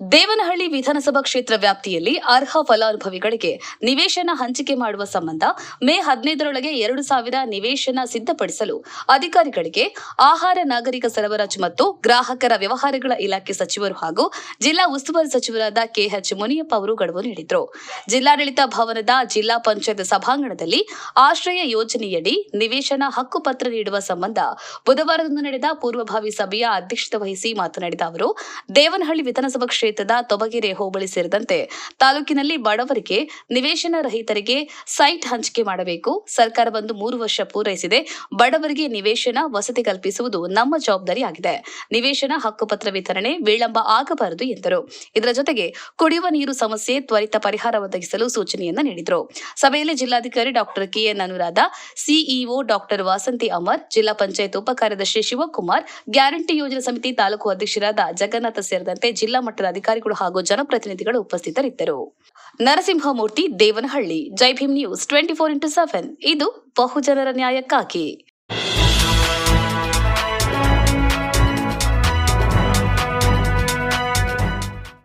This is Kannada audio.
ದೇವನಹಳ್ಳಿ ವಿಧಾನಸಭಾ ಕ್ಷೇತ್ರ ವ್ಯಾಪ್ತಿಯಲ್ಲಿ ಅರ್ಹ ಫಲಾನುಭವಿಗಳಿಗೆ ನಿವೇಶನ ಹಂಚಿಕೆ ಮಾಡುವ ಸಂಬಂಧ ಮೇ 15ರೊಳಗೆ 2,000 ನಿವೇಶನ ಸಿದ್ಧಪಡಿಸಲು ಅಧಿಕಾರಿಗಳಿಗೆ ಆಹಾರ ನಾಗರಿಕ ಸರಬರಾಜು ಮತ್ತು ಗ್ರಾಹಕರ ವ್ಯವಹಾರಗಳ ಇಲಾಖೆ ಸಚಿವರು ಹಾಗೂ ಜಿಲ್ಲಾ ಉಸ್ತುವಾರಿ ಸಚಿವರಾದ ಕೆಎಚ್ ಮುನಿಯಪ್ಪ ಅವರು ಗಡುವು ನೀಡಿದರು. ಜಿಲ್ಲಾಡಳಿತ ಭವನದ ಜಿಲ್ಲಾ ಪಂಚಾಯತ್ ಸಭಾಂಗಣದಲ್ಲಿ ಆಶ್ರಯ ಯೋಜನೆಯಡಿ ನಿವೇಶನ ಹಕ್ಕುಪತ್ರ ನೀಡುವ ಸಂಬಂಧ ಬುಧವಾರದಂದು ನಡೆದ ಪೂರ್ವಭಾವಿ ಸಭೆಯ ಅಧ್ಯಕ್ಷತೆ ವಹಿಸಿ ಮಾತನಾಡಿದ ಅವರು, ದೇವನಹಳ್ಳಿ ವಿಧಾನಸಭಾ ಕ್ಷೇತ್ರದ ತೊಬಗೆರೆ ಹೋಬಳಿ ಸೇರಿದಂತೆ ತಾಲೂಕಿನಲ್ಲಿ ಬಡವರಿಗೆ ನಿವೇಶನ ರಹಿತರಿಗೆ ಸೈಟ್ ಹಂಚಿಕೆ ಮಾಡಬೇಕು. ಸರ್ಕಾರ ಬಂದು 3 ವರ್ಷ ಪೂರೈಸಿದೆ. ಬಡವರಿಗೆ ನಿವೇಶನ ವಸತಿ ಕಲ್ಪಿಸುವುದು ನಮ್ಮ ಜವಾಬ್ದಾರಿಯಾಗಿದೆ. ನಿವೇಶನ ಹಕ್ಕುಪತ್ರ ವಿತರಣೆ ವಿಳಂಬ ಆಗಬಾರದು ಎಂದರು. ಇದರ ಜೊತೆಗೆ ಕುಡಿಯುವ ನೀರು ಸಮಸ್ಯೆ ತ್ವರಿತ ಪರಿಹಾರ ಒದಗಿಸಲು ಸೂಚನೆಯನ್ನ ನೀಡಿದರು. ಸಭೆಯಲ್ಲಿ ಜಿಲ್ಲಾಧಿಕಾರಿ doctor K N Anuradha, CEO doctor Vasanthi Amar, ಜಿಲ್ಲಾ ಪಂಚಾಯತ್ ಉಪ ಕಾರ್ಯದರ್ಶಿ ಶಿವಕುಮಾರ್, ಗ್ಯಾರಂಟಿ ಯೋಜನಾ ಸಮಿತಿ ತಾಲೂಕು ಅಧ್ಯಕ್ಷರಾದ ಜಗನ್ನಾಥ ಸೇರಿದಂತೆ ಜಿಲ್ಲಾ ಮಟ್ಟದ ಅಧಿಕಾರಿಗಳು ಹಾಗೂ ಜನಪ್ರತಿನಿಧಿಗಳು ಉಪಸ್ಥಿತರಿದ್ದರು. ನರಸಿಂಹಮೂರ್ತಿ, ದೇವನಹಳ್ಳಿ. ಜೈ ಭೀಮ್ ನ್ಯೂಸ್ 24x7 ಇದು ಬಹುಜನರ ನ್ಯಾಯಕ್ಕಾಗಿ.